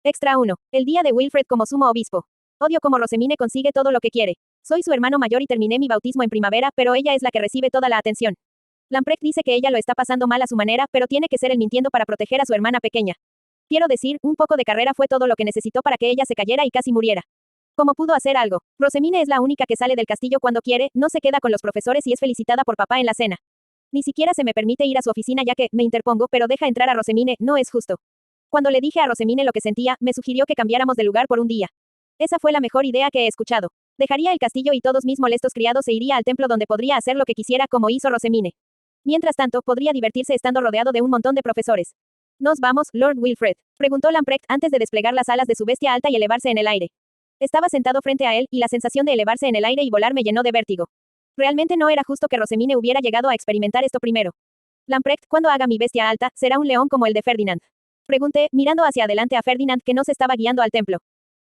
Extra 1. El día de Wilfred como sumo obispo. Odio cómo Rosemine consigue todo lo que quiere. Soy su hermano mayor y terminé mi bautismo en primavera, pero ella es la que recibe toda la atención. Lamprecht dice que ella lo está pasando mal a su manera, pero tiene que ser él mintiendo para proteger a su hermana pequeña. Quiero decir, un poco de carrera fue todo lo que necesitó para que ella se cayera y casi muriera. ¿Cómo pudo hacer algo? Rosemine es la única que sale del castillo cuando quiere, no se queda con los profesores y es felicitada por papá en la cena. Ni siquiera se me permite ir a su oficina ya que, me interpongo, pero deja entrar a Rosemine, no es justo. Cuando le dije a Rosemine lo que sentía, me sugirió que cambiáramos de lugar por un día. Esa fue la mejor idea que he escuchado. Dejaría el castillo y todos mis molestos criados e iría al templo donde podría hacer lo que quisiera como hizo Rosemine. Mientras tanto, podría divertirse estando rodeado de un montón de profesores. ¿Nos vamos, Lord Wilfred?, preguntó Lamprecht antes de desplegar las alas de su bestia alta y elevarse en el aire. Estaba sentado frente a él, y la sensación de elevarse en el aire y volar me llenó de vértigo. Realmente no era justo que Rosemine hubiera llegado a experimentar esto primero. Lamprecht, cuando haga mi bestia alta, será un león como el de Ferdinand. Pregunté, mirando hacia adelante a Ferdinand que no se estaba guiando al templo.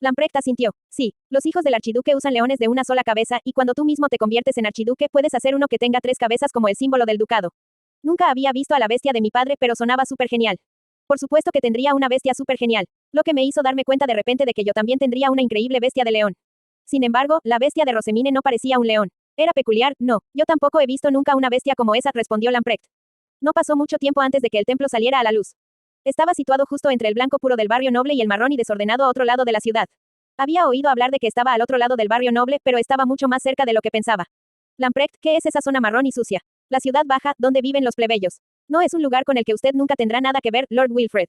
Lamprecht asintió. Sí, los hijos del archiduque usan leones de una sola cabeza, y cuando tú mismo te conviertes en archiduque puedes hacer uno que tenga 3 cabezas como el símbolo del ducado. Nunca había visto a la bestia de mi padre, pero sonaba súper genial. Por supuesto que tendría una bestia súper genial, lo que me hizo darme cuenta de repente de que yo también tendría una increíble bestia de león. Sin embargo, la bestia de Rosemine no parecía un león. Era peculiar, no, yo tampoco he visto nunca una bestia como esa, respondió Lamprecht. No pasó mucho tiempo antes de que el templo saliera a la luz. Estaba situado justo entre el blanco puro del barrio noble y el marrón y desordenado a otro lado de la ciudad. Había oído hablar de que estaba al otro lado del barrio noble, pero estaba mucho más cerca de lo que pensaba. Lamprecht, ¿qué es esa zona marrón y sucia? La ciudad baja, donde viven los plebeyos. No es un lugar con el que usted nunca tendrá nada que ver, Lord Wilfred.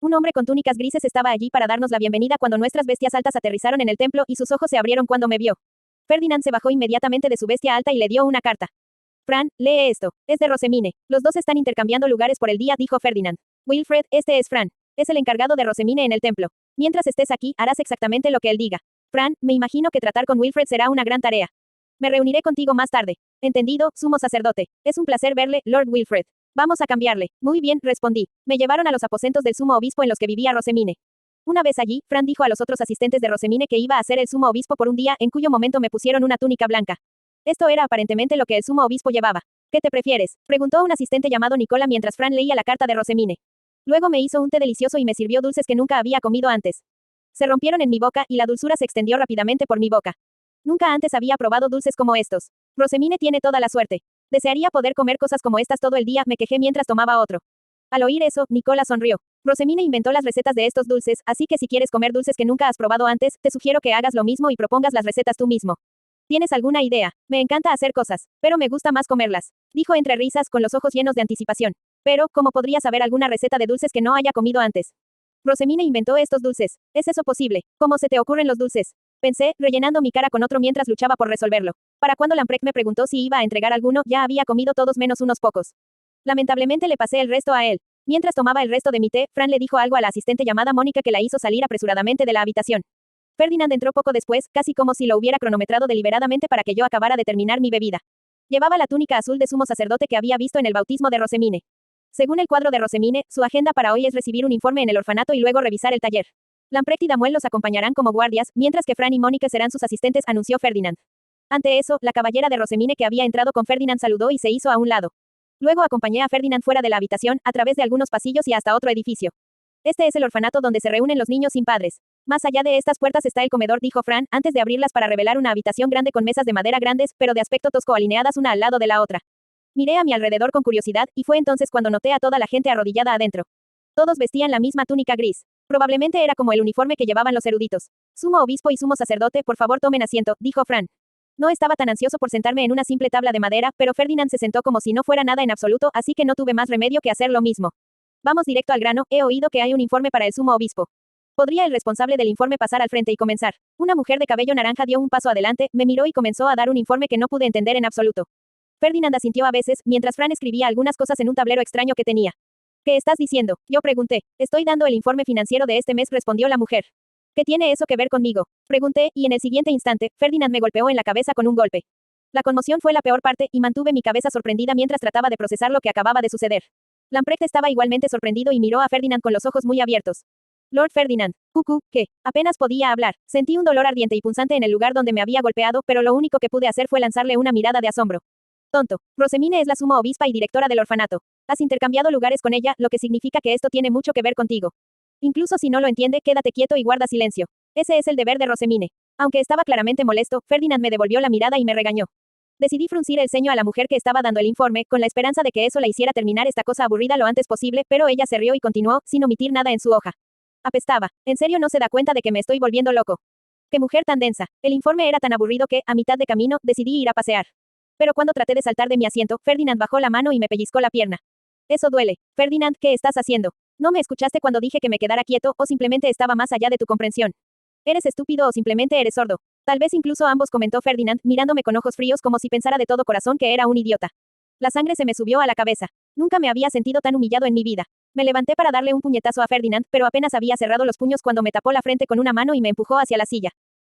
Un hombre con túnicas grises estaba allí para darnos la bienvenida cuando nuestras bestias altas aterrizaron en el templo y sus ojos se abrieron cuando me vio. Ferdinand se bajó inmediatamente de su bestia alta y le dio una carta. Fran, lee esto. Es de Rosemine. Los dos están intercambiando lugares por el día, dijo Ferdinand. Wilfred, este es Fran. Es el encargado de Rosemine en el templo. Mientras estés aquí, harás exactamente lo que él diga. Fran, me imagino que tratar con Wilfred será una gran tarea. Me reuniré contigo más tarde. Entendido, sumo sacerdote. Es un placer verle, Lord Wilfred. Vamos a cambiarle. Muy bien, respondí. Me llevaron a los aposentos del sumo obispo en los que vivía Rosemine. Una vez allí, Fran dijo a los otros asistentes de Rosemine que iba a ser el sumo obispo por un día, en cuyo momento me pusieron una túnica blanca. Esto era aparentemente lo que el sumo obispo llevaba. ¿Qué te prefieres?, preguntó un asistente llamado Nicola mientras Fran leía la carta de Rosemine. Luego me hizo un té delicioso y me sirvió dulces que nunca había comido antes. Se rompieron en mi boca y la dulzura se extendió rápidamente por mi boca. Nunca antes había probado dulces como estos. Rosemine tiene toda la suerte. Desearía poder comer cosas como estas todo el día, me quejé mientras tomaba otro. Al oír eso, Nicola sonrió. Rosemine inventó las recetas de estos dulces, así que si quieres comer dulces que nunca has probado antes, te sugiero que hagas lo mismo y propongas las recetas tú mismo. ¿Tienes alguna idea? Me encanta hacer cosas, pero me gusta más comerlas, dijo entre risas con los ojos llenos de anticipación. Pero, ¿cómo podría saber alguna receta de dulces que no haya comido antes? Rosemine inventó estos dulces. ¿Es eso posible? ¿Cómo se te ocurren los dulces? Pensé, rellenando mi cara con otro mientras luchaba por resolverlo. Para cuando Lamprecht me preguntó si iba a entregar alguno, ya había comido todos menos unos pocos. Lamentablemente le pasé el resto a él. Mientras tomaba el resto de mi té, Fran le dijo algo a la asistente llamada Mónica que la hizo salir apresuradamente de la habitación. Ferdinand entró poco después, casi como si lo hubiera cronometrado deliberadamente para que yo acabara de terminar mi bebida. Llevaba la túnica azul de sumo sacerdote que había visto en el bautismo de Rosemine. Según el cuadro de Rosemine, su agenda para hoy es recibir un informe en el orfanato y luego revisar el taller. Lamprecht y Damuel los acompañarán como guardias, mientras que Fran y Mónica serán sus asistentes, anunció Ferdinand. Ante eso, la caballera de Rosemine que había entrado con Ferdinand saludó y se hizo a un lado. Luego acompañé a Ferdinand fuera de la habitación, a través de algunos pasillos y hasta otro edificio. Este es el orfanato donde se reúnen los niños sin padres. Más allá de estas puertas está el comedor, dijo Fran, antes de abrirlas para revelar una habitación grande con mesas de madera grandes, pero de aspecto tosco alineadas una al lado de la otra. Miré a mi alrededor con curiosidad, y fue entonces cuando noté a toda la gente arrodillada adentro. Todos vestían la misma túnica gris. Probablemente era como el uniforme que llevaban los eruditos. Sumo obispo y sumo sacerdote, por favor tomen asiento, dijo Fran. No estaba tan ansioso por sentarme en una simple tabla de madera, pero Ferdinand se sentó como si no fuera nada en absoluto, así que no tuve más remedio que hacer lo mismo. Vamos directo al grano, he oído que hay un informe para el sumo obispo. ¿Podría el responsable del informe pasar al frente y comenzar? Una mujer de cabello naranja dio un paso adelante, me miró y comenzó a dar un informe que no pude entender en absoluto. Ferdinand asintió a veces, mientras Fran escribía algunas cosas en un tablero extraño que tenía. ¿Qué estás diciendo?, yo pregunté. Estoy dando el informe financiero de este mes, respondió la mujer. ¿Qué tiene eso que ver conmigo?, pregunté, y en el siguiente instante, Ferdinand me golpeó en la cabeza con un golpe. La conmoción fue la peor parte, y mantuve mi cabeza sorprendida mientras trataba de procesar lo que acababa de suceder. Lamprecht estaba igualmente sorprendido y miró a Ferdinand con los ojos muy abiertos. Lord Ferdinand, ¿qué? Apenas podía hablar. Sentí un dolor ardiente y punzante en el lugar donde me había golpeado, pero lo único que pude hacer fue lanzarle una mirada de asombro. Tonto. Rosemine es la sumo obispa y directora del orfanato. Has intercambiado lugares con ella, lo que significa que esto tiene mucho que ver contigo. Incluso si no lo entiende, quédate quieto y guarda silencio. Ese es el deber de Rosemine. Aunque estaba claramente molesto, Ferdinand me devolvió la mirada y me regañó. Decidí fruncir el ceño a la mujer que estaba dando el informe, con la esperanza de que eso la hiciera terminar esta cosa aburrida lo antes posible, pero ella se rió y continuó, sin omitir nada en su hoja. Apestaba. ¿En serio no se da cuenta de que me estoy volviendo loco? ¡Qué mujer tan densa! El informe era tan aburrido que, a mitad de camino, decidí ir a pasear. Pero cuando traté de saltar de mi asiento, Ferdinand bajó la mano y me pellizcó la pierna. Eso duele. Ferdinand, ¿qué estás haciendo? ¿No me escuchaste cuando dije que me quedara quieto, o simplemente estaba más allá de tu comprensión? ¿Eres estúpido o simplemente eres sordo? Tal vez incluso ambos, comentó Ferdinand, mirándome con ojos fríos como si pensara de todo corazón que era un idiota. La sangre se me subió a la cabeza. Nunca me había sentido tan humillado en mi vida. Me levanté para darle un puñetazo a Ferdinand, pero apenas había cerrado los puños cuando me tapó la frente con una mano y me empujó hacia la silla.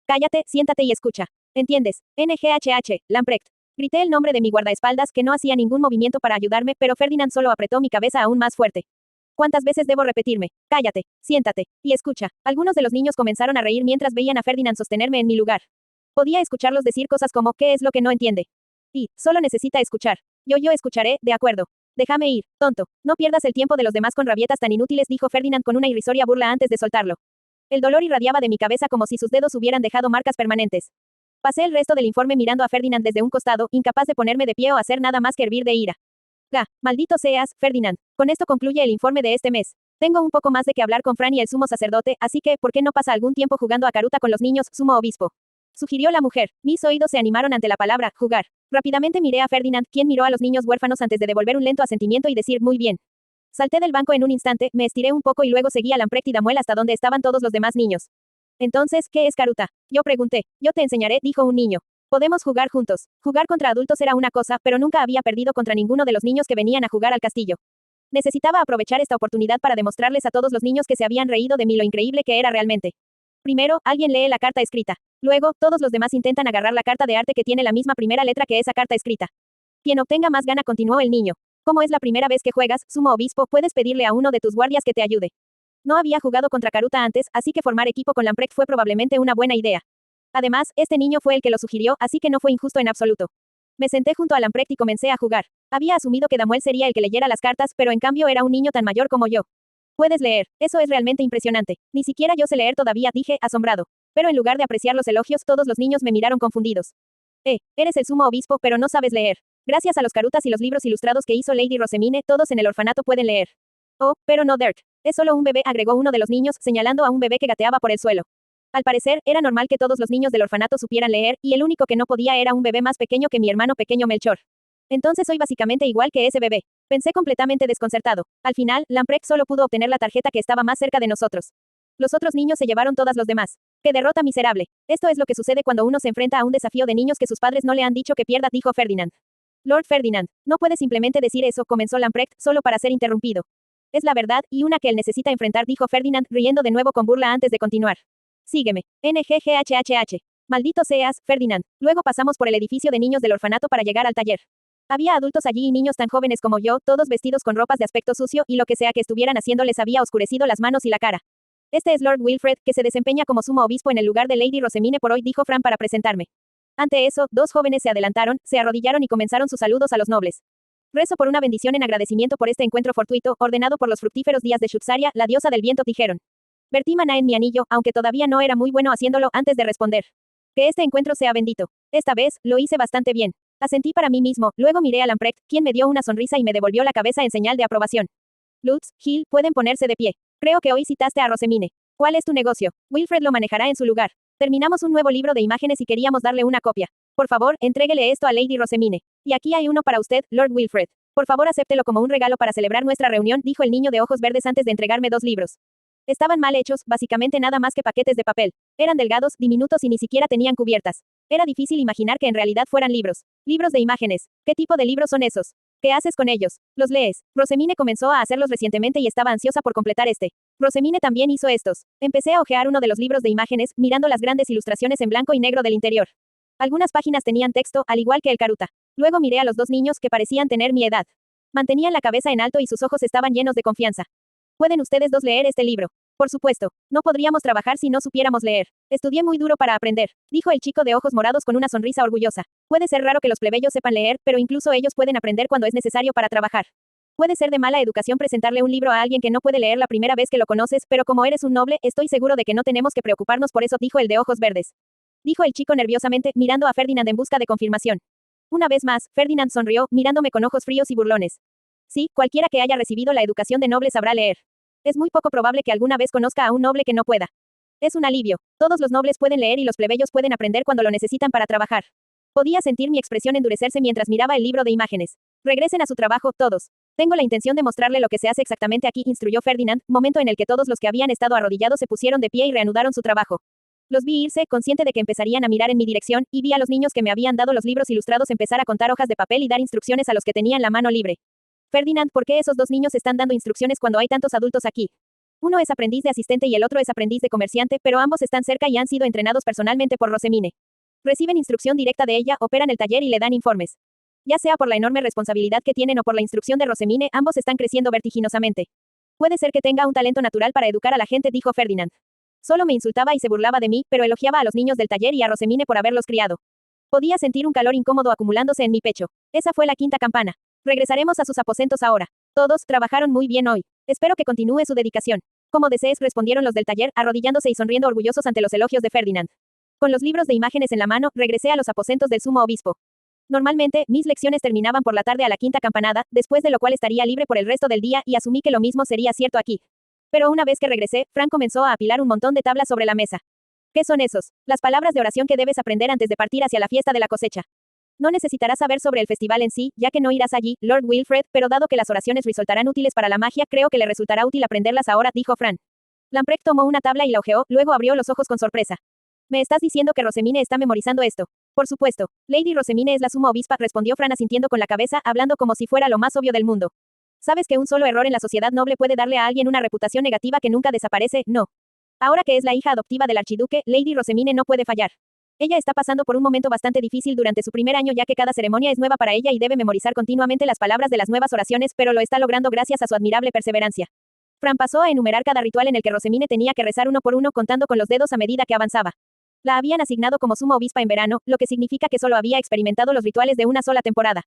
Cállate, siéntate y escucha. ¿Entiendes? NGHH, Lamprecht. Grité el nombre de mi guardaespaldas, que no hacía ningún movimiento para ayudarme, pero Ferdinand solo apretó mi cabeza aún más fuerte. ¿Cuántas veces debo repetirme? Cállate, siéntate, y escucha. Algunos de los niños comenzaron a reír mientras veían a Ferdinand sostenerme en mi lugar. Podía escucharlos decir cosas como, ¿qué es lo que no entiende? Y, solo necesita escuchar. Yo escucharé, de acuerdo. Déjame ir, tonto. No pierdas el tiempo de los demás con rabietas tan inútiles, dijo Ferdinand con una irrisoria burla antes de soltarlo. El dolor irradiaba de mi cabeza como si sus dedos hubieran dejado marcas permanentes. Pasé el resto del informe mirando a Ferdinand desde un costado, incapaz de ponerme de pie o hacer nada más que hervir de ira. Maldito seas, Ferdinand. Con esto concluye el informe de este mes. Tengo un poco más de que hablar con Fran y el sumo sacerdote, así que, ¿por qué no pasa algún tiempo jugando a caruta con los niños, sumo obispo? Sugirió la mujer. Mis oídos se animaron ante la palabra, jugar. Rápidamente miré a Ferdinand, quien miró a los niños huérfanos antes de devolver un lento asentimiento y decir, muy bien. Salté del banco en un instante, me estiré un poco y luego seguí a Lamprecht y Damuel hasta donde estaban todos los demás niños. Entonces, ¿qué es caruta? Yo pregunté. Yo te enseñaré, dijo un niño. Podemos jugar juntos. Jugar contra adultos era una cosa, pero nunca había perdido contra ninguno de los niños que venían a jugar al castillo. Necesitaba aprovechar esta oportunidad para demostrarles a todos los niños que se habían reído de mí lo increíble que era realmente. Primero, alguien lee la carta escrita. Luego, todos los demás intentan agarrar la carta de arte que tiene la misma primera letra que esa carta escrita. Quien obtenga más gana, continuó el niño. Como es la primera vez que juegas, sumo obispo, puedes pedirle a uno de tus guardias que te ayude. No había jugado contra Caruta antes, así que formar equipo con Lamprecht fue probablemente una buena idea. Además, este niño fue el que lo sugirió, así que no fue injusto en absoluto. Me senté junto a Lamprecht y comencé a jugar. Había asumido que Damuel sería el que leyera las cartas, pero en cambio era un niño tan mayor como yo. Puedes leer, eso es realmente impresionante. Ni siquiera yo sé leer todavía, dije, asombrado. Pero en lugar de apreciar los elogios, todos los niños me miraron confundidos. Eres el sumo obispo, pero no sabes leer. Gracias a los carutas y los libros ilustrados que hizo Lady Rosemine, todos en el orfanato pueden leer. Oh, pero no Dirk. Es solo un bebé, agregó uno de los niños, señalando a un bebé que gateaba por el suelo. Al parecer, era normal que todos los niños del orfanato supieran leer, y el único que no podía era un bebé más pequeño que mi hermano pequeño Melchor. Entonces soy básicamente igual que ese bebé. Pensé completamente desconcertado. Al final, Lamprecht solo pudo obtener la tarjeta que estaba más cerca de nosotros. Los otros niños se llevaron todas los demás. ¡Qué derrota miserable! Esto es lo que sucede cuando uno se enfrenta a un desafío de niños que sus padres no le han dicho que pierda, dijo Ferdinand. Lord Ferdinand, no puede simplemente decir eso, comenzó Lamprecht, solo para ser interrumpido. Es la verdad, y una que él necesita enfrentar, dijo Ferdinand, riendo de nuevo con burla antes de continuar. Sígueme. NGGHHH. Maldito seas, Ferdinand. Luego pasamos por el edificio de niños del orfanato para llegar al taller. Había adultos allí y niños tan jóvenes como yo, todos vestidos con ropas de aspecto sucio, y lo que sea que estuvieran haciendo les había oscurecido las manos y la cara. Este es Lord Wilfred, que se desempeña como sumo obispo en el lugar de Lady Rosemine por hoy, dijo Fran para presentarme. Ante eso, dos jóvenes se adelantaron, se arrodillaron y comenzaron sus saludos a los nobles. Rezo por una bendición en agradecimiento por este encuentro fortuito, ordenado por los fructíferos días de Shutsaria, la diosa del viento, dijeron. Vertí maná en mi anillo, aunque todavía no era muy bueno haciéndolo, antes de responder. Que este encuentro sea bendito. Esta vez, lo hice bastante bien. Asentí para mí mismo, luego miré a Lamprecht, quien me dio una sonrisa y me devolvió la cabeza en señal de aprobación. Lutz, Gil, pueden ponerse de pie. Creo que hoy citaste a Rosemine. ¿Cuál es tu negocio? Wilfred lo manejará en su lugar. Terminamos un nuevo libro de imágenes y queríamos darle una copia. Por favor, entréguele esto a Lady Rosemine. Y aquí hay uno para usted, Lord Wilfred. Por favor, acéptelo como un regalo para celebrar nuestra reunión, dijo el niño de ojos verdes antes de entregarme 2 libros. Estaban mal hechos, básicamente nada más que paquetes de papel. Eran delgados, diminutos y ni siquiera tenían cubiertas. Era difícil imaginar que en realidad fueran libros. Libros de imágenes. ¿Qué tipo de libros son esos? ¿Qué haces con ellos? Los lees. Rosemine comenzó a hacerlos recientemente y estaba ansiosa por completar este. Rosemine también hizo estos. Empecé a hojear uno de los libros de imágenes, mirando las grandes ilustraciones en blanco y negro del interior. Algunas páginas tenían texto, al igual que el caruta. Luego miré a los dos niños que parecían tener mi edad. Mantenían la cabeza en alto y sus ojos estaban llenos de confianza. ¿Pueden ustedes dos leer este libro? Por supuesto. No podríamos trabajar si no supiéramos leer. Estudié muy duro para aprender, dijo el chico de ojos morados con una sonrisa orgullosa. Puede ser raro que los plebeyos sepan leer, pero incluso ellos pueden aprender cuando es necesario para trabajar. Puede ser de mala educación presentarle un libro a alguien que no puede leer la primera vez que lo conoces, pero como eres un noble, estoy seguro de que no tenemos que preocuparnos por eso, dijo el de ojos verdes. Dijo el chico nerviosamente, mirando a Ferdinand en busca de confirmación. Una vez más, Ferdinand sonrió, mirándome con ojos fríos y burlones. Sí, cualquiera que haya recibido la educación de noble sabrá leer. Es muy poco probable que alguna vez conozca a un noble que no pueda. Es un alivio. Todos los nobles pueden leer y los plebeyos pueden aprender cuando lo necesitan para trabajar. Podía sentir mi expresión endurecerse mientras miraba el libro de imágenes. Regresen a su trabajo, todos. Tengo la intención de mostrarle lo que se hace exactamente aquí, instruyó Ferdinand, momento en el que todos los que habían estado arrodillados se pusieron de pie y reanudaron su trabajo. Los vi irse, consciente de que empezarían a mirar en mi dirección, y vi a los niños que me habían dado los libros ilustrados empezar a contar hojas de papel y dar instrucciones a los que tenían la mano libre. Ferdinand, ¿por qué esos dos niños están dando instrucciones cuando hay tantos adultos aquí? Uno es aprendiz de asistente y el otro es aprendiz de comerciante, pero ambos están cerca y han sido entrenados personalmente por Rosemine. Reciben instrucción directa de ella, operan el taller y le dan informes. Ya sea por la enorme responsabilidad que tienen o por la instrucción de Rosemine, ambos están creciendo vertiginosamente. Puede ser que tenga un talento natural para educar a la gente, dijo Ferdinand. Solo me insultaba y se burlaba de mí, pero elogiaba a los niños del taller y a Rosemine por haberlos criado. Podía sentir un calor incómodo acumulándose en mi pecho. Esa fue la quinta campana. Regresaremos a sus aposentos ahora. Todos trabajaron muy bien hoy. Espero que continúe su dedicación. Como desees, respondieron los del taller, arrodillándose y sonriendo orgullosos ante los elogios de Ferdinand. Con los libros de imágenes en la mano, regresé a los aposentos del sumo obispo. Normalmente, mis lecciones terminaban por la tarde a la quinta campanada, después de lo cual estaría libre por el resto del día, y asumí que lo mismo sería cierto aquí. Pero una vez que regresé, Frank comenzó a apilar un montón de tablas sobre la mesa. ¿Qué son esos? Las palabras de oración que debes aprender antes de partir hacia la fiesta de la cosecha. No necesitarás saber sobre el festival en sí, ya que no irás allí, Lord Wilfred, pero dado que las oraciones resultarán útiles para la magia, creo que le resultará útil aprenderlas ahora, dijo Fran. Lamprecht tomó una tabla y la hojeó, luego abrió los ojos con sorpresa. ¿Me estás diciendo que Rosemine está memorizando esto? Por supuesto. Lady Rosemine es la suma obispa, respondió Fran asintiendo con la cabeza, hablando como si fuera lo más obvio del mundo. ¿Sabes que un solo error en la sociedad noble puede darle a alguien una reputación negativa que nunca desaparece? No. Ahora que es la hija adoptiva del archiduque, Lady Rosemine no puede fallar. Ella está pasando por un momento bastante difícil durante su primer año ya que cada ceremonia es nueva para ella y debe memorizar continuamente las palabras de las nuevas oraciones, pero lo está logrando gracias a su admirable perseverancia. Fran pasó a enumerar cada ritual en el que Rosemine tenía que rezar uno por uno contando con los dedos a medida que avanzaba. La habían asignado como suma obispa en verano, lo que significa que solo había experimentado los rituales de una sola temporada.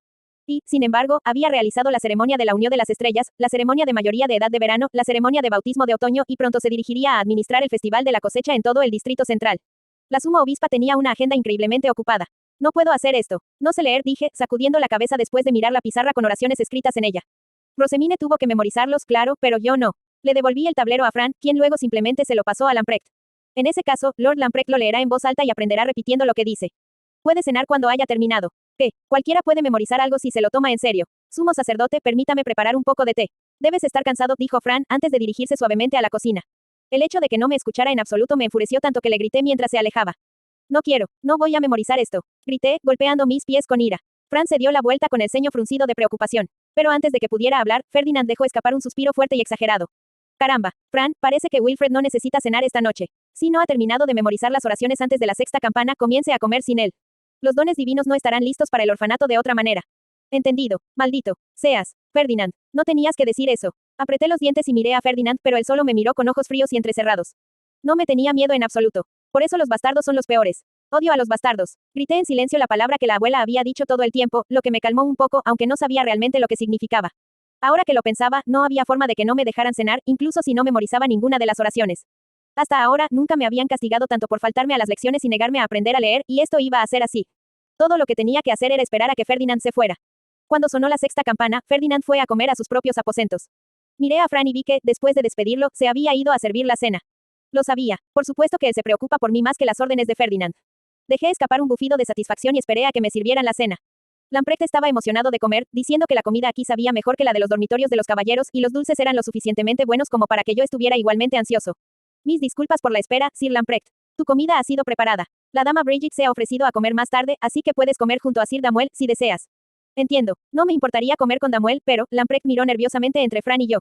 Y, sin embargo, había realizado la ceremonia de la Unión de las Estrellas, la ceremonia de mayoría de edad de verano, la ceremonia de bautismo de otoño y pronto se dirigiría a administrar el Festival de la Cosecha en todo el Distrito Central. La suma obispa tenía una agenda increíblemente ocupada. No puedo hacer esto. No sé leer, dije, sacudiendo la cabeza después de mirar la pizarra con oraciones escritas en ella. Rosemine tuvo que memorizarlos, claro, pero yo no. Le devolví el tablero a Fran, quien luego simplemente se lo pasó a Lamprecht. En ese caso, Lord Lamprecht lo leerá en voz alta y aprenderá repitiendo lo que dice. Puede cenar cuando haya terminado. ¿Qué? Cualquiera puede memorizar algo si se lo toma en serio. Sumo sacerdote, permítame preparar un poco de té. Debes estar cansado, dijo Fran, antes de dirigirse suavemente a la cocina. El hecho de que no me escuchara en absoluto me enfureció tanto que le grité mientras se alejaba. No quiero, no voy a memorizar esto. Grité, golpeando mis pies con ira. Fran se dio la vuelta con el ceño fruncido de preocupación. Pero antes de que pudiera hablar, Ferdinand dejó escapar un suspiro fuerte y exagerado. Caramba, Fran, parece que Wilfred no necesita cenar esta noche. Si no ha terminado de memorizar las oraciones antes de la sexta campana, comience a comer sin él. Los dones divinos no estarán listos para el orfanato de otra manera. Entendido. Maldito seas, Ferdinand. No tenías que decir eso. Apreté los dientes y miré a Ferdinand, pero él solo me miró con ojos fríos y entrecerrados. No me tenía miedo en absoluto. Por eso los bastardos son los peores. Odio a los bastardos. Grité en silencio la palabra que la abuela había dicho todo el tiempo, lo que me calmó un poco, aunque no sabía realmente lo que significaba. Ahora que lo pensaba, no había forma de que no me dejaran cenar, incluso si no memorizaba ninguna de las oraciones. Hasta ahora, nunca me habían castigado tanto por faltarme a las lecciones y negarme a aprender a leer, y esto iba a ser así. Todo lo que tenía que hacer era esperar a que Ferdinand se fuera. Cuando sonó la sexta campana, Ferdinand fue a comer a sus propios aposentos. Miré a Fran y vi que, después de despedirlo, se había ido a servir la cena. Lo sabía. Por supuesto que él se preocupa por mí más que las órdenes de Ferdinand. Dejé escapar un bufido de satisfacción y esperé a que me sirvieran la cena. Lamprecht estaba emocionado de comer, diciendo que la comida aquí sabía mejor que la de los dormitorios de los caballeros y los dulces eran lo suficientemente buenos como para que yo estuviera igualmente ansioso. Mis disculpas por la espera, Sir Lamprecht. Tu comida ha sido preparada. La dama Bridget se ha ofrecido a comer más tarde, así que puedes comer junto a Sir Damuel, si deseas. Entiendo. No me importaría comer con Damuel, pero, Lamprecht miró nerviosamente entre Fran y yo.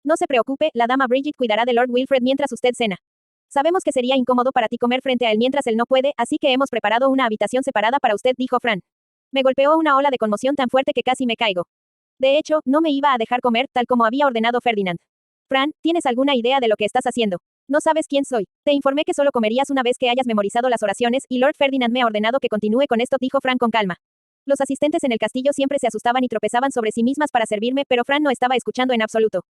No se preocupe, la dama Bridget cuidará de Lord Wilfred mientras usted cena. Sabemos que sería incómodo para ti comer frente a él mientras él no puede, así que hemos preparado una habitación separada para usted, dijo Fran. Me golpeó una ola de conmoción tan fuerte que casi me caigo. De hecho, no me iba a dejar comer, tal como había ordenado Ferdinand. Fran, ¿tienes alguna idea de lo que estás haciendo? No sabes quién soy. Te informé que solo comerías una vez que hayas memorizado las oraciones, y Lord Ferdinand me ha ordenado que continúe con esto, dijo Fran con calma. Los asistentes en el castillo siempre se asustaban y tropezaban sobre sí mismas para servirme, pero Fran no estaba escuchando en absoluto.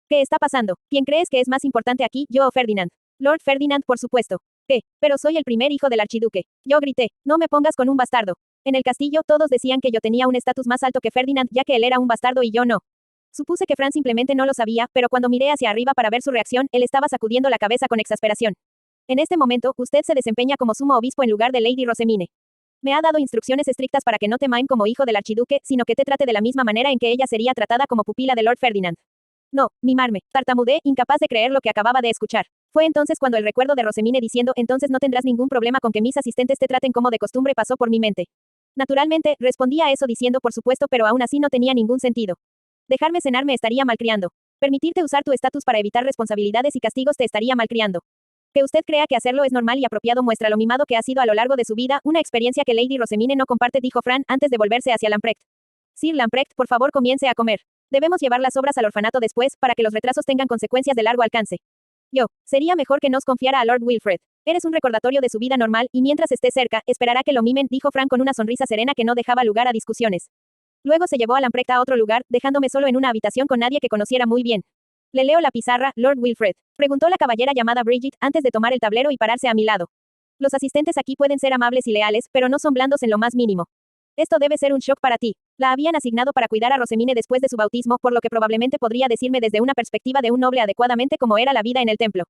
¿Qué está pasando? ¿Quién crees que es más importante aquí, yo o Ferdinand? Lord Ferdinand, por supuesto. ¿Qué? Pero soy el primer hijo del archiduque. Yo grité, no me pongas con un bastardo. En el castillo todos decían que yo tenía un estatus más alto que Ferdinand, ya que él era un bastardo y yo no. Supuse que Fran simplemente no lo sabía, pero cuando miré hacia arriba para ver su reacción, él estaba sacudiendo la cabeza con exasperación. En este momento, usted se desempeña como sumo obispo en lugar de Lady Rosemine. Me ha dado instrucciones estrictas para que no te mime como hijo del archiduque, sino que te trate de la misma manera en que ella sería tratada como pupila de Lord Ferdinand. No, mimarme, tartamudeé, incapaz de creer lo que acababa de escuchar. Fue entonces cuando el recuerdo de Rosemine diciendo, entonces no tendrás ningún problema con que mis asistentes te traten como de costumbre pasó por mi mente. Naturalmente, respondí a eso diciendo por supuesto, pero aún así no tenía ningún sentido. Dejarme cenar me estaría malcriando. Permitirte usar tu estatus para evitar responsabilidades y castigos te estaría malcriando. Que usted crea que hacerlo es normal y apropiado muestra lo mimado que ha sido a lo largo de su vida, una experiencia que Lady Rosemine no comparte, dijo Fran antes de volverse hacia Lamprecht. Sir Lamprecht, por favor comience a comer. Debemos llevar las obras al orfanato después, para que los retrasos tengan consecuencias de largo alcance. Sería mejor que nos confiara a Lord Wilfred. Eres un recordatorio de su vida normal, y mientras esté cerca, esperará que lo mimen, dijo Fran con una sonrisa serena que no dejaba lugar a discusiones. Luego se llevó a Lamprecht a otro lugar, dejándome solo en una habitación con nadie que conociera muy bien. ¿Le leo la pizarra, Lord Wilfred?, preguntó la caballera llamada Bridget, antes de tomar el tablero y pararse a mi lado. Los asistentes aquí pueden ser amables y leales, pero no son blandos en lo más mínimo. Esto debe ser un shock para ti. La habían asignado para cuidar a Rosemine después de su bautismo, por lo que probablemente podría decirme desde una perspectiva de un noble adecuadamente como era la vida en el templo.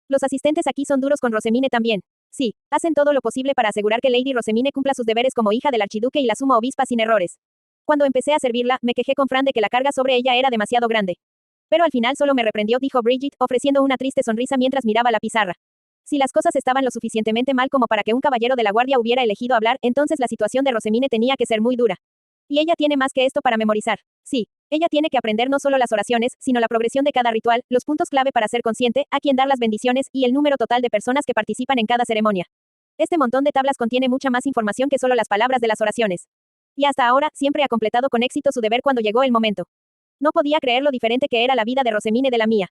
Los asistentes aquí son duros con Rosemine también. Sí, hacen todo lo posible para asegurar que Lady Rosemine cumpla sus deberes como hija del archiduque y la suma obispa sin errores. Cuando empecé a servirla, me quejé con Fran de que la carga sobre ella era demasiado grande. Pero al final solo me reprendió, dijo Bridget, ofreciendo una triste sonrisa mientras miraba la pizarra. Si las cosas estaban lo suficientemente mal como para que un caballero de la guardia hubiera elegido hablar, entonces la situación de Rosemine tenía que ser muy dura. Y ella tiene más que esto para memorizar. Sí, ella tiene que aprender no solo las oraciones, sino la progresión de cada ritual, los puntos clave para ser consciente, a quien dar las bendiciones, y el número total de personas que participan en cada ceremonia. Este montón de tablas contiene mucha más información que solo las palabras de las oraciones. Y hasta ahora, siempre ha completado con éxito su deber cuando llegó el momento. No podía creer lo diferente que era la vida de Rosemine de la mía.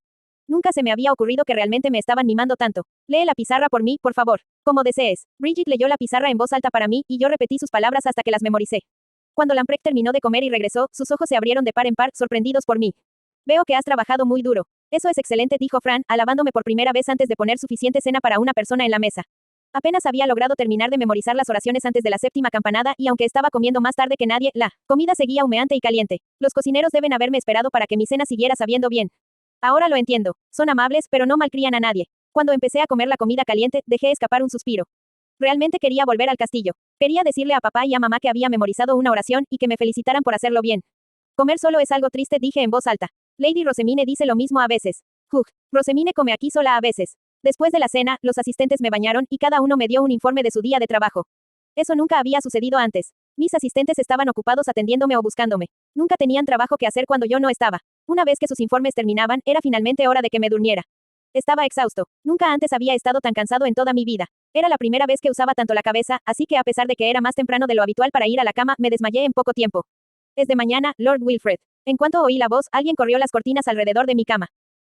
Nunca se me había ocurrido que realmente me estaban mimando tanto. Lee la pizarra por mí, por favor. Como desees. Bridget leyó la pizarra en voz alta para mí, y yo repetí sus palabras hasta que las memoricé. Cuando Lamprecht terminó de comer y regresó, sus ojos se abrieron de par en par, sorprendidos por mí. Veo que has trabajado muy duro. Eso es excelente, dijo Fran, alabándome por primera vez antes de poner suficiente cena para una persona en la mesa. Apenas había logrado terminar de memorizar las oraciones antes de la séptima campanada, y aunque estaba comiendo más tarde que nadie, la comida seguía humeante y caliente. Los cocineros deben haberme esperado para que mi cena siguiera sabiendo bien. Ahora lo entiendo. Son amables, pero no malcrían a nadie. Cuando empecé a comer la comida caliente, dejé escapar un suspiro. Realmente quería volver al castillo. Quería decirle a papá y a mamá que había memorizado una oración, y que me felicitaran por hacerlo bien. Comer solo es algo triste, dije en voz alta. Lady Rosemine dice lo mismo a veces. Rosemine come aquí sola a veces. Después de la cena, los asistentes me bañaron, y cada uno me dio un informe de su día de trabajo. Eso nunca había sucedido antes. Mis asistentes estaban ocupados atendiéndome o buscándome. Nunca tenían trabajo que hacer cuando yo no estaba. Una vez que sus informes terminaban, era finalmente hora de que me durmiera. Estaba exhausto. Nunca antes había estado tan cansado en toda mi vida. Era la primera vez que usaba tanto la cabeza, así que a pesar de que era más temprano de lo habitual para ir a la cama, me desmayé en poco tiempo. Es de mañana, Lord Wilfred. En cuanto oí la voz, alguien corrió las cortinas alrededor de mi cama.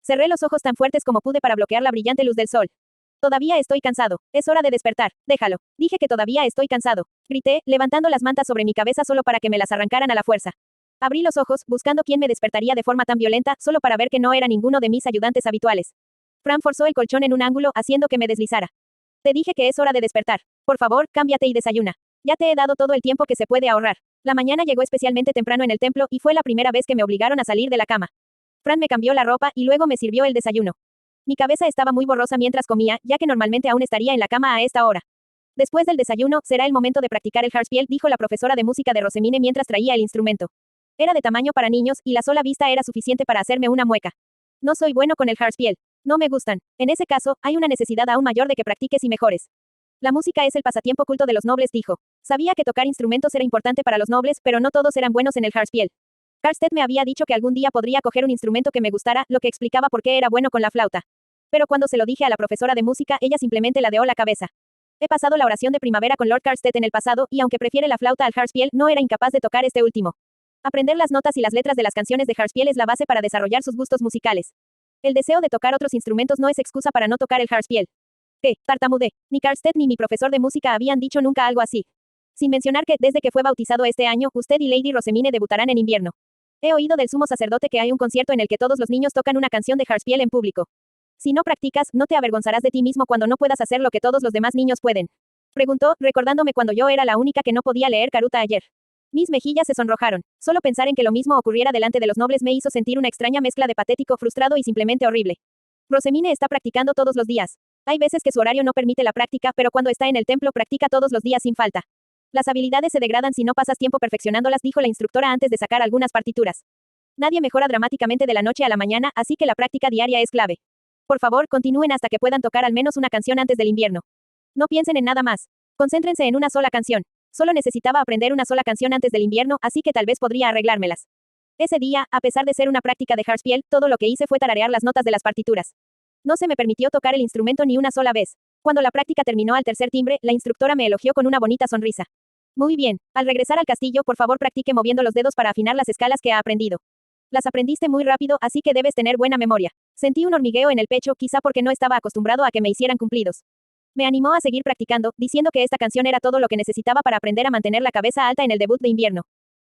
Cerré los ojos tan fuertes como pude para bloquear la brillante luz del sol. Todavía estoy cansado. Es hora de despertar. Déjalo. Dije que todavía estoy cansado. Grité, levantando las mantas sobre mi cabeza solo para que me las arrancaran a la fuerza. Abrí los ojos, buscando quién me despertaría de forma tan violenta, solo para ver que no era ninguno de mis ayudantes habituales. Fran forzó el colchón en un ángulo, haciendo que me deslizara. Te dije que es hora de despertar. Por favor, cámbiate y desayuna. Ya te he dado todo el tiempo que se puede ahorrar. La mañana llegó especialmente temprano en el templo, y fue la primera vez que me obligaron a salir de la cama. Fran me cambió la ropa, y luego me sirvió el desayuno. Mi cabeza estaba muy borrosa mientras comía, ya que normalmente aún estaría en la cama a esta hora. Después del desayuno, será el momento de practicar el Harspiel, dijo la profesora de música de Rosemine mientras traía el instrumento. Era de tamaño para niños, y la sola vista era suficiente para hacerme una mueca. No soy bueno con el Harspiel. No me gustan. En ese caso, hay una necesidad aún mayor de que practiques y mejores. La música es el pasatiempo culto de los nobles, dijo. Sabía que tocar instrumentos era importante para los nobles, pero no todos eran buenos en el Harspiel. Karstedt me había dicho que algún día podría coger un instrumento que me gustara, lo que explicaba por qué era bueno con la flauta. Pero cuando se lo dije a la profesora de música, ella simplemente ladeó la cabeza. He pasado la oración de primavera con Lord Karstedt en el pasado, y aunque prefiere la flauta al Harspiel, no era incapaz de tocar este último. Aprender las notas y las letras de las canciones de Harspiel es la base para desarrollar sus gustos musicales. El deseo de tocar otros instrumentos no es excusa para no tocar el Harspiel. Tartamudeé. Ni Karstedt ni mi profesor de música habían dicho nunca algo así. Sin mencionar que, desde que fue bautizado este año, usted y Lady Rosemine debutarán en invierno. He oído del sumo sacerdote que hay un concierto en el que todos los niños tocan una canción de Hartspiel en público. Si no practicas, no te avergonzarás de ti mismo cuando no puedas hacer lo que todos los demás niños pueden. Preguntó, recordándome cuando yo era la única que no podía leer Karuta ayer. Mis mejillas se sonrojaron. Solo pensar en que lo mismo ocurriera delante de los nobles me hizo sentir una extraña mezcla de patético, frustrado y simplemente horrible. Rosemine está practicando todos los días. Hay veces que su horario no permite la práctica, pero cuando está en el templo practica todos los días sin falta. Las habilidades se degradan si no pasas tiempo perfeccionándolas, dijo la instructora antes de sacar algunas partituras. Nadie mejora dramáticamente de la noche a la mañana, así que la práctica diaria es clave. Por favor, continúen hasta que puedan tocar al menos una canción antes del invierno. No piensen en nada más. Concéntrense en una sola canción. Solo necesitaba aprender una sola canción antes del invierno, así que tal vez podría arreglármelas. Ese día, a pesar de ser una práctica de Hartspiel, todo lo que hice fue tararear las notas de las partituras. No se me permitió tocar el instrumento ni una sola vez. Cuando la práctica terminó al tercer timbre, la instructora me elogió con una bonita sonrisa. Muy bien. Al regresar al castillo, por favor practique moviendo los dedos para afinar las escalas que ha aprendido. Las aprendiste muy rápido, así que debes tener buena memoria. Sentí un hormigueo en el pecho, quizá porque no estaba acostumbrado a que me hicieran cumplidos. Me animó a seguir practicando, diciendo que esta canción era todo lo que necesitaba para aprender a mantener la cabeza alta en el debut de invierno.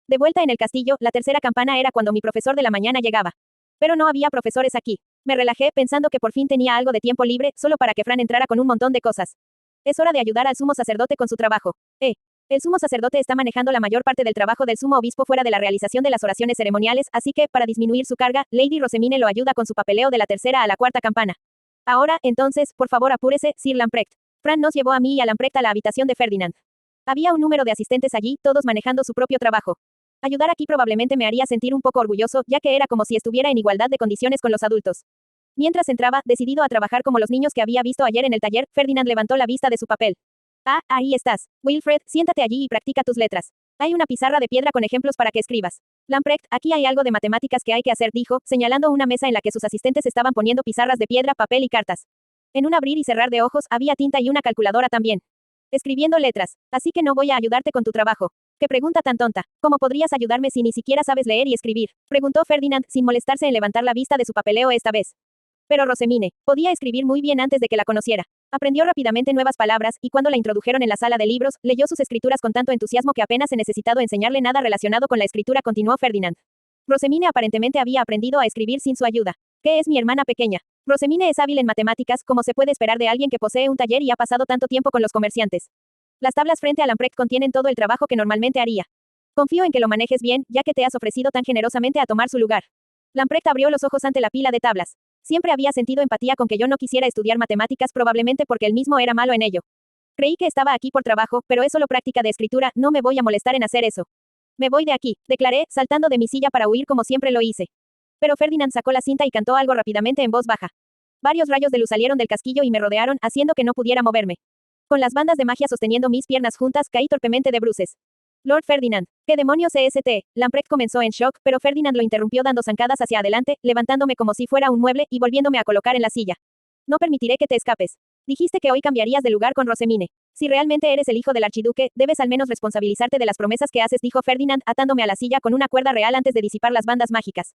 De vuelta en el castillo, la tercera campana era cuando mi profesor de la mañana llegaba. Pero no había profesores aquí. Me relajé pensando que por fin tenía algo de tiempo libre, solo para que Fran entrara con un montón de cosas. Es hora de ayudar al sumo sacerdote con su trabajo. El sumo sacerdote está manejando la mayor parte del trabajo del sumo obispo fuera de la realización de las oraciones ceremoniales, así que, para disminuir su carga, Lady Rosemine lo ayuda con su papeleo de la tercera a la cuarta campana. Ahora, entonces, por favor apúrese, Sir Lamprecht. Fran nos llevó a mí y a Lamprecht a la habitación de Ferdinand. Había un número de asistentes allí, todos manejando su propio trabajo. Ayudar aquí probablemente me haría sentir un poco orgulloso, ya que era como si estuviera en igualdad de condiciones con los adultos. Mientras entraba, decidido a trabajar como los niños que había visto ayer en el taller, Ferdinand levantó la vista de su papel. Ah, ahí estás. Wilfred, siéntate allí y practica tus letras. Hay una pizarra de piedra con ejemplos para que escribas. Lamprecht, aquí hay algo de matemáticas que hay que hacer, dijo, señalando una mesa en la que sus asistentes estaban poniendo pizarras de piedra, papel y cartas. En un abrir y cerrar de ojos había tinta y una calculadora también. Escribiendo letras. Así que no voy a ayudarte con tu trabajo. ¿Qué pregunta tan tonta? ¿Cómo podrías ayudarme si ni siquiera sabes leer y escribir? Preguntó Ferdinand, sin molestarse en levantar la vista de su papeleo esta vez. Pero Rosemine podía escribir muy bien antes de que la conociera. Aprendió rápidamente nuevas palabras, y cuando la introdujeron en la sala de libros, leyó sus escrituras con tanto entusiasmo que apenas he necesitado enseñarle nada relacionado con la escritura, continuó Ferdinand. Rosemine aparentemente había aprendido a escribir sin su ayuda. ¿Qué es mi hermana pequeña? Rosemine es hábil en matemáticas, como se puede esperar de alguien que posee un taller y ha pasado tanto tiempo con los comerciantes. Las tablas frente a Lamprecht contienen todo el trabajo que normalmente haría. Confío en que lo manejes bien, ya que te has ofrecido tan generosamente a tomar su lugar. Lamprecht abrió los ojos ante la pila de tablas. Siempre había sentido empatía con que yo no quisiera estudiar matemáticas, probablemente porque él mismo era malo en ello. Creí que estaba aquí por trabajo, pero es solo práctica de escritura, no me voy a molestar en hacer eso. Me voy de aquí, declaré, saltando de mi silla para huir como siempre lo hice. Pero Ferdinand sacó la cinta y cantó algo rápidamente en voz baja. Varios rayos de luz salieron del casquillo y me rodearon, haciendo que no pudiera moverme. Con las bandas de magia sosteniendo mis piernas juntas, caí torpemente de bruces. Lord Ferdinand, ¿qué demonios es St? Lamprecht comenzó en shock, pero Ferdinand lo interrumpió dando zancadas hacia adelante, levantándome como si fuera un mueble y volviéndome a colocar en la silla. No permitiré que te escapes. Dijiste que hoy cambiarías de lugar con Rosemine. Si realmente eres el hijo del archiduque, debes al menos responsabilizarte de las promesas que haces, dijo Ferdinand, atándome a la silla con una cuerda real antes de disipar las bandas mágicas.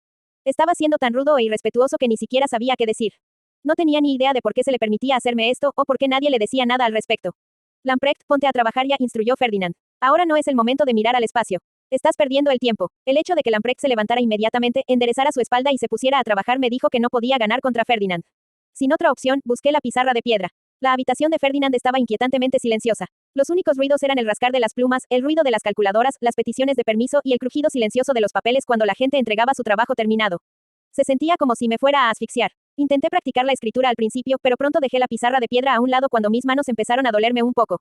Estaba siendo tan rudo e irrespetuoso que ni siquiera sabía qué decir. No tenía ni idea de por qué se le permitía hacerme esto, o por qué nadie le decía nada al respecto. Lamprecht, ponte a trabajar ya, instruyó Ferdinand. Ahora no es el momento de mirar al espacio. Estás perdiendo el tiempo. El hecho de que Lamprecht se levantara inmediatamente, enderezara su espalda y se pusiera a trabajar me dijo que no podía ganar contra Ferdinand. Sin otra opción, busqué la pizarra de piedra. La habitación de Ferdinand estaba inquietantemente silenciosa. Los únicos ruidos eran el rascar de las plumas, el ruido de las calculadoras, las peticiones de permiso y el crujido silencioso de los papeles cuando la gente entregaba su trabajo terminado. Se sentía como si me fuera a asfixiar. Intenté practicar la escritura al principio, pero pronto dejé la pizarra de piedra a un lado cuando mis manos empezaron a dolerme un poco.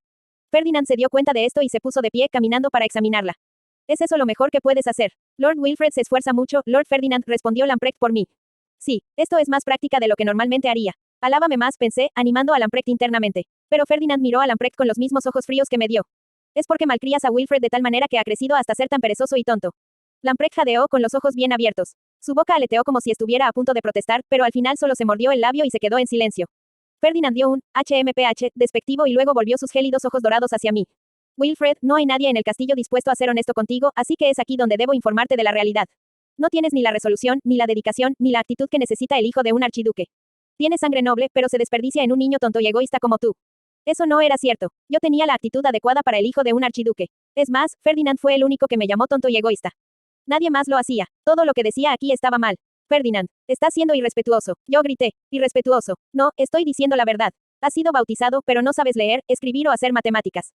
Ferdinand se dio cuenta de esto y se puso de pie, caminando para examinarla. ¿Es eso lo mejor que puedes hacer? Lord Wilfred se esfuerza mucho, Lord Ferdinand, respondió Lamprecht por mí. Sí, esto es más práctica de lo que normalmente haría. Alábame más, pensé, animando a Lamprecht internamente. Pero Ferdinand miró a Lamprecht con los mismos ojos fríos que me dio. Es porque malcrías a Wilfred de tal manera que ha crecido hasta ser tan perezoso y tonto. Lamprecht jadeó con los ojos bien abiertos. Su boca aleteó como si estuviera a punto de protestar, pero al final solo se mordió el labio y se quedó en silencio. Ferdinand dio un HMPH despectivo y luego volvió sus gélidos ojos dorados hacia mí. Wilfred, no hay nadie en el castillo dispuesto a ser honesto contigo, así que es aquí donde debo informarte de la realidad. No tienes ni la resolución, ni la dedicación, ni la actitud que necesita el hijo de un archiduque. Tienes sangre noble, pero se desperdicia en un niño tonto y egoísta como tú. Eso no era cierto. Yo tenía la actitud adecuada para el hijo de un archiduque. Es más, Ferdinand fue el único que me llamó tonto y egoísta. Nadie más lo hacía. Todo lo que decía aquí estaba mal. Ferdinand, estás siendo irrespetuoso. Yo grité. Irrespetuoso. No, estoy diciendo la verdad. Has sido bautizado, pero no sabes leer, escribir o hacer matemáticas.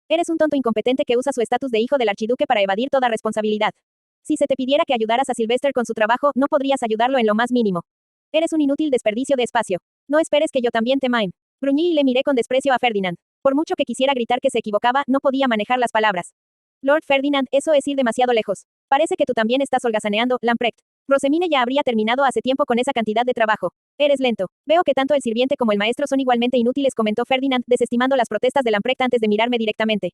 Eres un tonto incompetente que usa su estatus de hijo del archiduque para evadir toda responsabilidad. Si se te pidiera que ayudaras a Sylvester con su trabajo, no podrías ayudarlo en lo más mínimo. Eres un inútil desperdicio de espacio. No esperes que yo también te mime. Gruñí y le miré con desprecio a Ferdinand. Por mucho que quisiera gritar que se equivocaba, no podía manejar las palabras. Lord Ferdinand, eso es ir demasiado lejos. Parece que tú también estás holgazaneando, Lamprecht. Rosemine ya habría terminado hace tiempo con esa cantidad de trabajo. Eres lento. Veo que tanto el sirviente como el maestro son igualmente inútiles, comentó Ferdinand, desestimando las protestas de Lamprecht antes de mirarme directamente.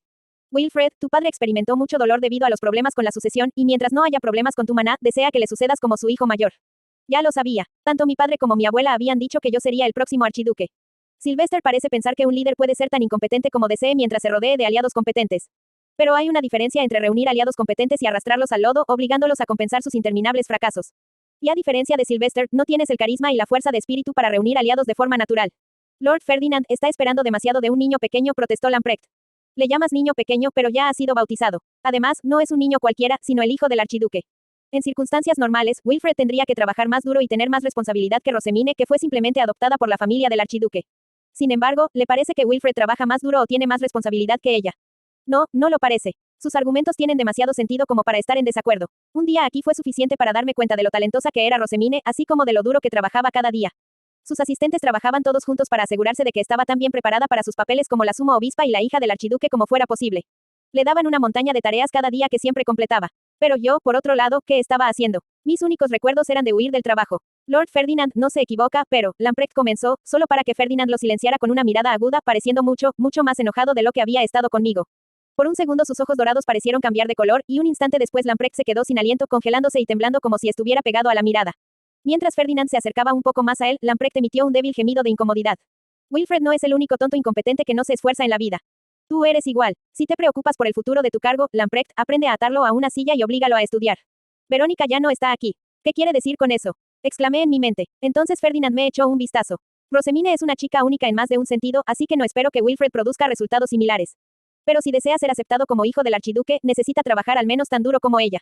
Wilfred, tu padre experimentó mucho dolor debido a los problemas con la sucesión, y mientras no haya problemas con tu maná, desea que le sucedas como su hijo mayor. Ya lo sabía. Tanto mi padre como mi abuela habían dicho que yo sería el próximo archiduque. Sylvester parece pensar que un líder puede ser tan incompetente como desee mientras se rodee de aliados competentes. Pero hay una diferencia entre reunir aliados competentes y arrastrarlos al lodo, obligándolos a compensar sus interminables fracasos. Y a diferencia de Sylvester, no tienes el carisma y la fuerza de espíritu para reunir aliados de forma natural. Lord Ferdinand está esperando demasiado de un niño pequeño, protestó Lamprecht. Le llamas niño pequeño, pero ya ha sido bautizado. Además, no es un niño cualquiera, sino el hijo del archiduque. En circunstancias normales, Wilfred tendría que trabajar más duro y tener más responsabilidad que Rosemine, que fue simplemente adoptada por la familia del archiduque. Sin embargo, ¿le parece que Wilfred trabaja más duro o tiene más responsabilidad que ella? No, no lo parece. Sus argumentos tienen demasiado sentido como para estar en desacuerdo. Un día aquí fue suficiente para darme cuenta de lo talentosa que era Rosemine, así como de lo duro que trabajaba cada día. Sus asistentes trabajaban todos juntos para asegurarse de que estaba tan bien preparada para sus papeles como la suma obispa y la hija del archiduque como fuera posible. Le daban una montaña de tareas cada día que siempre completaba. Pero yo, por otro lado, ¿qué estaba haciendo? Mis únicos recuerdos eran de huir del trabajo. Lord Ferdinand no se equivoca, pero, Lamprecht comenzó, solo para que Ferdinand lo silenciara con una mirada aguda, pareciendo mucho, mucho más enojado de lo que había estado conmigo. Por un segundo sus ojos dorados parecieron cambiar de color, y un instante después Lamprecht se quedó sin aliento, congelándose y temblando como si estuviera pegado a la mirada. Mientras Ferdinand se acercaba un poco más a él, Lamprecht emitió un débil gemido de incomodidad. Wilfred no es el único tonto incompetente que no se esfuerza en la vida. Tú eres igual. Si te preocupas por el futuro de tu cargo, Lamprecht, aprende a atarlo a una silla y oblígalo a estudiar. Verónica ya no está aquí. ¿Qué quiere decir con eso? Exclamé en mi mente. Entonces Ferdinand me echó un vistazo. Rosemine es una chica única en más de un sentido, así que no espero que Wilfred produzca resultados similares. Pero si desea ser aceptado como hijo del archiduque, necesita trabajar al menos tan duro como ella.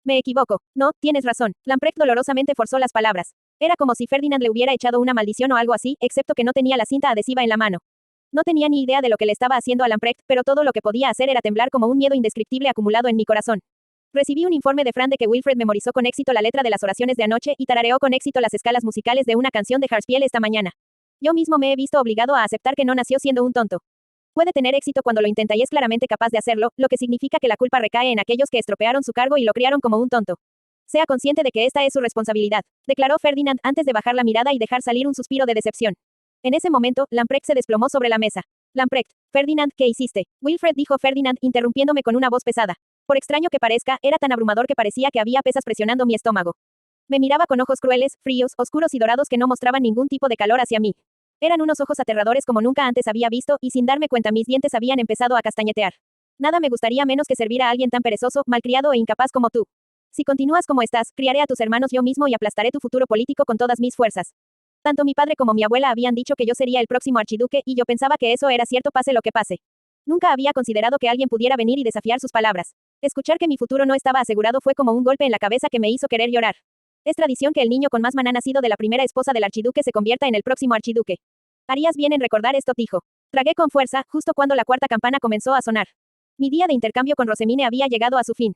Me equivoco. No, tienes razón. Lamprecht dolorosamente forzó las palabras. Era como si Ferdinand le hubiera echado una maldición o algo así, excepto que no tenía la cinta adhesiva en la mano. No tenía ni idea de lo que le estaba haciendo a Lamprecht, pero todo lo que podía hacer era temblar como un miedo indescriptible acumulado en mi corazón. Recibí un informe de Fran de que Wilfred memorizó con éxito la letra de las oraciones de anoche y tarareó con éxito las escalas musicales de una canción de Hartspiel esta mañana. Yo mismo me he visto obligado a aceptar que no nació siendo un tonto. Puede tener éxito cuando lo intenta y es claramente capaz de hacerlo, lo que significa que la culpa recae en aquellos que estropearon su cargo y lo criaron como un tonto. Sea consciente de que esta es su responsabilidad, declaró Ferdinand antes de bajar la mirada y dejar salir un suspiro de decepción. En ese momento, Lamprecht se desplomó sobre la mesa. Lamprecht, Ferdinand, ¿qué hiciste? Wilfred, dijo Ferdinand, interrumpiéndome con una voz pesada. Por extraño que parezca, era tan abrumador que parecía que había pesas presionando mi estómago. Me miraba con ojos crueles, fríos, oscuros y dorados que no mostraban ningún tipo de calor hacia mí. Eran unos ojos aterradores como nunca antes había visto, y sin darme cuenta mis dientes habían empezado a castañetear. Nada me gustaría menos que servir a alguien tan perezoso, malcriado e incapaz como tú. Si continúas como estás, criaré a tus hermanos yo mismo y aplastaré tu futuro político con todas mis fuerzas. Tanto mi padre como mi abuela habían dicho que yo sería el próximo archiduque, y yo pensaba que eso era cierto pase lo que pase. Nunca había considerado que alguien pudiera venir y desafiar sus palabras. Escuchar que mi futuro no estaba asegurado fue como un golpe en la cabeza que me hizo querer llorar. Es tradición que el niño con más maná nacido de la primera esposa del archiduque se convierta en el próximo archiduque. Harías bien en recordar esto, dijo. Tragué con fuerza, justo cuando la cuarta campana comenzó a sonar. Mi día de intercambio con Rosemine había llegado a su fin.